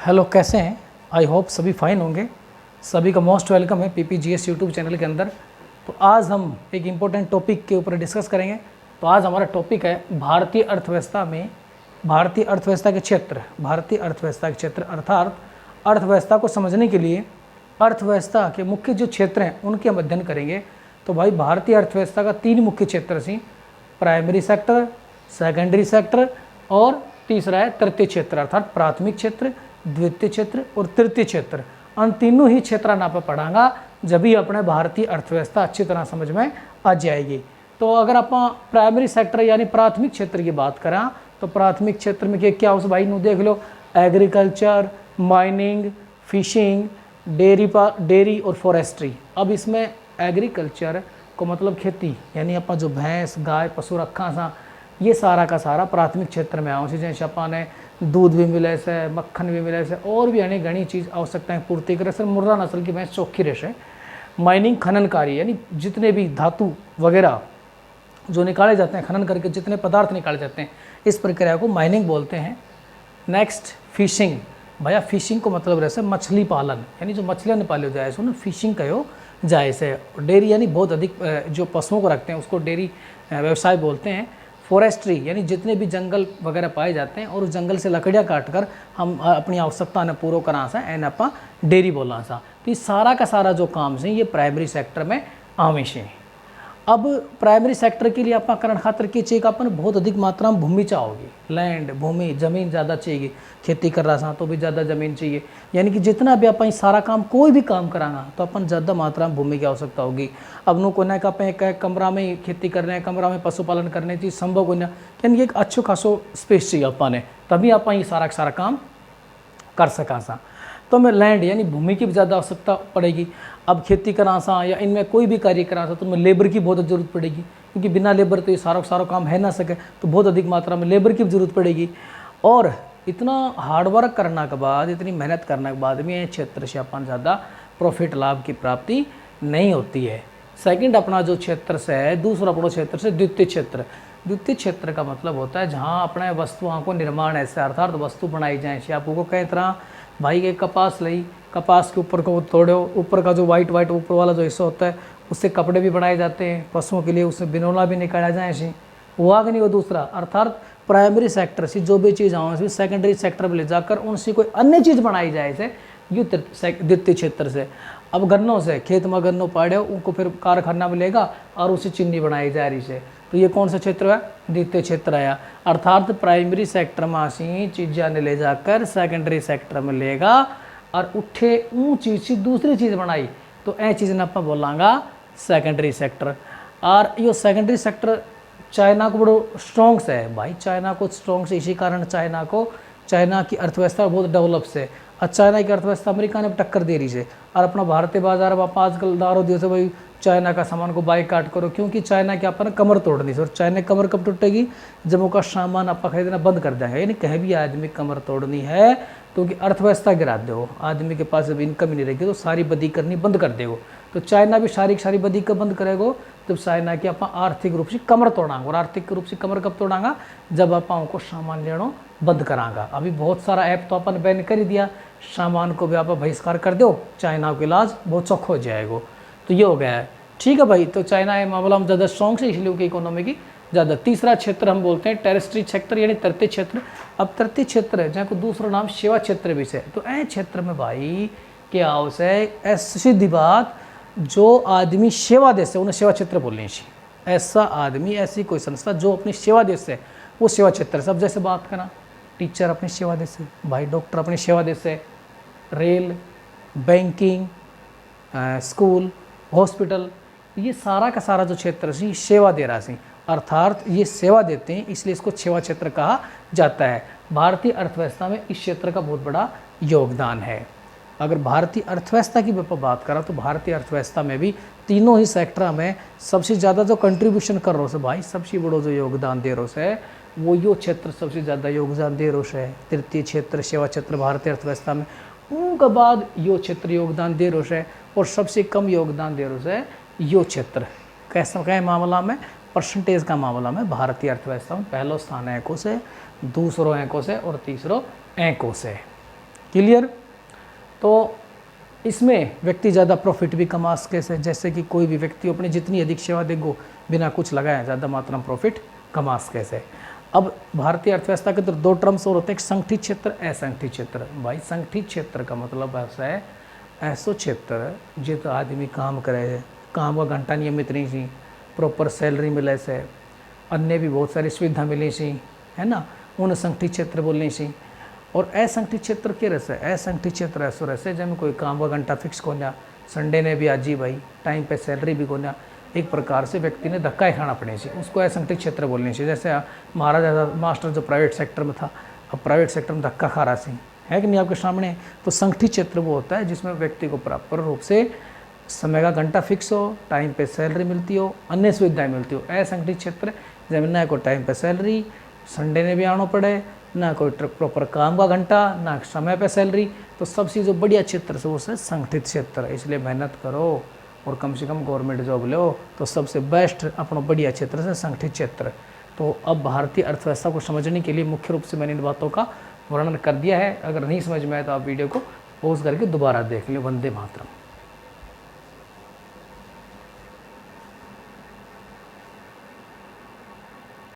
Hello, कैसे हैं? I hope सभी फाइन होंगे। सभी का मोस्ट वेलकम है पीपीजीएस यूट्यूब चैनल के अंदर। तो आज हम एक इम्पोर्टेंट टॉपिक के ऊपर डिस्कस करेंगे। तो आज हमारा टॉपिक है भारतीय अर्थव्यवस्था में भारतीय अर्थव्यवस्था के क्षेत्र अर्थात अर्थव्यवस्था को समझने के लिए अर्थव्यवस्था के मुख्य जो क्षेत्र हैं उनके हम अध्ययन करेंगे। तो भाई भारतीय अर्थव्यवस्था का 3 मुख्य क्षेत्र सी, प्राइमरी सेक्टर, सेकेंडरी सेक्टर और तीसरा है तृतीय क्षेत्र अर्थात प्राथमिक क्षेत्र, द्वितीय क्षेत्र और तृतीय क्षेत्र। उन तीनों ही क्षेत्र ना पर पढ़ांगा जब भी अपने भारतीय अर्थव्यवस्था अच्छी तरह समझ में आ जाएगी। तो अगर आप प्राइमरी सेक्टर यानी प्राथमिक क्षेत्र की बात करें तो प्राथमिक क्षेत्र में क्या उस भाई नु देख लो, एग्रीकल्चर, माइनिंग, फिशिंग, डेयरी और फॉरेस्ट्री। अब इसमें एग्रीकल्चर को मतलब खेती यानी अपन जो भैंस गाय पशु रखा सा ये सारा का सारा प्राथमिक क्षेत्र में आओ से, जैसे अपन ने दूध भी मिले से, मक्खन भी मिले से और भी यानी घनी चीज़ आवश्यकताएं पूर्ति करे सर। मुर्रा नस्ल की भैंस चौखी रहे। माइनिंग खनन कार्य यानी जितने भी धातु वगैरह जो निकाले जाते हैं, खनन करके जितने पदार्थ निकाले जाते हैं इस प्रक्रिया को माइनिंग बोलते हैं। नेक्स्ट फिशिंग, भैया फिशिंग को मतलब रहे मछली पालन यानी जो मछलियाँ पाले जाए सो ना फिशिंग कहो जाए से। डेयरी यानी बहुत अधिक जो पशुओं को रखते हैं उसको डेयरी व्यवसाय बोलते हैं। फॉरेस्ट्री यानी जितने भी जंगल वगैरह पाए जाते हैं और उस जंगल से लकड़ियाँ काट कर हम अपनी आवश्यकता ने पूरा करा सा एन अपा डेयरी बोलना सा। तो ये सारा का सारा जो काम से ये प्राइमरी सेक्टर में आवेश है। अब प्राइमरी सेक्टर के लिए अपना करण खातर की चाहिए अपन बहुत अधिक मात्रा में भूमि चाहिए, लैंड भूमि ज़मीन ज़्यादा चाहिए। खेती कर रहा था तो भी ज़्यादा ज़मीन चाहिए, यानी कि जितना भी अपन सारा काम कोई भी काम करांगा तो अपन ज़्यादा मात्रा में भूमि की आवश्यकता होगी। अब नो को ना का एक कमरा में खेती करने हैं, कमरा में पशुपालन करने चाहिए संभव हो ना, यानी एक अच्छो खासो स्पेस चाहिए अपन ने, तभी अपन ये सारा काम कर सका सा। तो हमें लैंड यानी भूमि की भी ज़्यादा आवश्यकता पड़ेगी। अब खेती करा सा या इनमें कोई भी कार्य करा सा तो हमें लेबर की बहुत ज़रूरत पड़ेगी, क्योंकि बिना लेबर तो ये सारा काम है ना सके, तो बहुत अधिक मात्रा में लेबर की भी ज़रूरत पड़ेगी। और इतना हार्डवर्क करने के बाद, इतनी मेहनत करने के बाद में क्षेत्र से अपन ज़्यादा प्रॉफिट लाभ की प्राप्ति नहीं होती है। सेकंड अपना जो क्षेत्र से है, दूसरा अपना क्षेत्र से द्वितीय क्षेत्र। द्वितीय क्षेत्र का मतलब होता है जहाँ अपने वस्तुओं को निर्माण ऐसे अर्थात वस्तु बनाई जाए। आपको कई तरह भाई के कपास लई, कपास के ऊपर को तोड़ो, ऊपर का जो वाइट ऊपर वाला जो हिस्सा होता है उससे कपड़े भी बनाए जाते हैं, पशुओं के लिए उससे बिनौला भी निकाला जाए ऐसी हुआ कि नहीं। वो दूसरा अर्थात प्राइमरी सेक्टर से जो भी चीज़ आए सेकेंडरी सेक्टर में ले जाकर उनसे कोई अन्य चीज़ बनाई जाए से ये द्वितीय क्षेत्र से। अब गन्नों से खेत में गन्नों पाड़े उनको फिर कारखाना मिलेगा और उसे चीनी बनाई जा रही से, तो ये कौन सा क्षेत्र है? द्वितीय क्षेत्र आया। अर्थात प्राइमरी सेक्टर में सी चीज़ें ले जाकर सेकेंडरी सेक्टर में लेगा और उठे ऊँ चीज़ से दूसरी चीज़ बनाई तो ऐ चीज़ ने आप बोलांगा सेकेंडरी सेक्टर। और ये सेकेंडरी सेक्टर चाइना को बड़ो स्ट्रॉन्ग से है भाई, चाइना को स्ट्रॉन्ग से इसी कारण चाइना की अर्थव्यवस्था बहुत डेवलप से। और चाइना की अर्थव्यवस्था अमेरिका ने टक्कर दे रही है और अपना भारतीय बाजार में आजकल दारो दिवस भाई चाइना का सामान को बाईकाट करो, क्योंकि चाइना की अपन कमर तोड़नी है। और चाइना कमर कब टूटेगी? जब उनका सामान आप खरीदना बंद कर देंगे। यानी कहीं भी आदमी कमर तोड़नी है तो उनकी अर्थव्यवस्था गिरा दो, आदमी के पास जब इनकम ही नहीं रहेगी तो सारी बदी करनी बंद कर देगा। तो चाइना भी सारी बदी का बंद करेगा जब चाइना की आप आर्थिक रूप से कमर तोड़ांगा। और आर्थिक रूप से कमर कब तोड़ांगा? जब आप उनको सामान लेना बंद करांगा। अभी बहुत सारा ऐप तो अपन बैन कर ही दिया, सामान को भी आप बहिष्कार कर दो, चाइना का इलाज बहुत चौखा हो जाएगा। तो ये हो गया है, ठीक है भाई। तो चाइना है मामला में ज़्यादा स्ट्रॉन्ग से, इसलिए उनकी इकोनॉमी की ज़्यादा। तीसरा क्षेत्र हम बोलते हैं टेरेस्ट्री क्षेत्र यानी तृतीय क्षेत्र। अब तृतीय क्षेत्र है जहाँ को दूसरा नाम सेवा क्षेत्र भी है। तो ऐ क्षेत्र में भाई क्या हाउस है? ऐसी सीधी बात जो आदमी सेवा दे से उन्हें सेवा क्षेत्र बोलने चाहिए। ऐसा आदमी, ऐसी कोई संस्था जो अपनी सेवा दे से वो सेवा क्षेत्र। सब जैसे बात करना, टीचर अपनी सेवा दे से भाई, डॉक्टर अपनी सेवा दे से, रेल, बैंकिंग, स्कूल, हॉस्पिटल, ये सारा का सारा जो क्षेत्र से सेवा दे रहा है अर्थात ये सेवा देते हैं, इसलिए इसको सेवा क्षेत्र कहा जाता है। भारतीय अर्थव्यवस्था में इस क्षेत्र का बहुत बड़ा योगदान है। अगर भारतीय अर्थव्यवस्था की बात करा तो भारतीय अर्थव्यवस्था में भी तीनों ही सेक्टर में सबसे ज़्यादा जो कंट्रीब्यूशन कर रहा है भाई, सबसे बड़ा जो योगदान दे रहा है वो यो क्षेत्र सबसे ज़्यादा योगदान दे रहा है। तृतीय क्षेत्र, सेवा क्षेत्र भारतीय अर्थव्यवस्था में, उनके बाद यो क्षेत्र योगदान दे रहा है और सबसे कम योगदान दे रहा है यो क्षेत्र। कैसा क्या मामला में? परसेंटेज का मामला में भारतीय अर्थव्यवस्था में पहला स्थान एंकों से, दूसरों एंकों से और तीसरों एंकों से। क्लियर। तो इसमें व्यक्ति ज़्यादा प्रॉफिट भी कमा सके से, जैसे कि कोई भी व्यक्ति अपनी जितनी अधिक सेवा देगो बिना कुछ लगाए ज़्यादा मात्रा में प्रॉफिट कमा सके से। अब भारतीय अर्थव्यवस्था के अंदर दो टर्म्स और होते हैं, संगठित क्षेत्र, असंगठित क्षेत्र। भाई संगठित क्षेत्र का मतलब ऐसा है ऐसो क्षेत्र जित आदमी काम करे, काम का घंटा नियमित नहीं सी, प्रॉपर सैलरी मिले से, अन्य भी बहुत सारी सुविधा मिली सी, है ना, उन संगठित क्षेत्र बोलने सी। और असंगठित क्षेत्र के रहे, असंगठित क्षेत्र ऐसो रहे जब कोई काम का घंटा फिक्स कोना, संडे ने भी आज ही भाई टाइम पे सैलरी भी कोना, एक प्रकार से व्यक्ति ने धक्का ही खाना पड़े सी, उसको असंगठित क्षेत्र बोलने से। जैसे महाराजा मास्टर जो प्राइवेट सेक्टर में था, अब प्राइवेट सेक्टर में धक्का खा रहा सी, है कि नहीं आपके सामने। तो संगठित क्षेत्र वो होता है जिसमें व्यक्ति को प्रॉपर रूप से समय का घंटा फिक्स हो, टाइम पे सैलरी मिलती हो, अन्य सुविधाएं मिलती हो। असंगठित क्षेत्र जब ना कोई टाइम पे सैलरी, संडे ने भी आना पड़े, ना कोई प्रॉपर काम का घंटा, ना समय पे सैलरी, तो सबसे जो बढ़िया क्षेत्र से वो है संगठित क्षेत्र। इसलिए मेहनत करो और कम से कम गवर्नमेंट जॉब लो, तो सबसे बेस्ट अपना बढ़िया क्षेत्र से संगठित क्षेत्र। तो अब भारतीय अर्थव्यवस्था को समझने के लिए मुख्य रूप से मैंने इन बातों का वर्णन कर दिया है। अगर नहीं समझ में आए तो आप वीडियो को पॉज करके दोबारा देख लें। वंदे मातरम।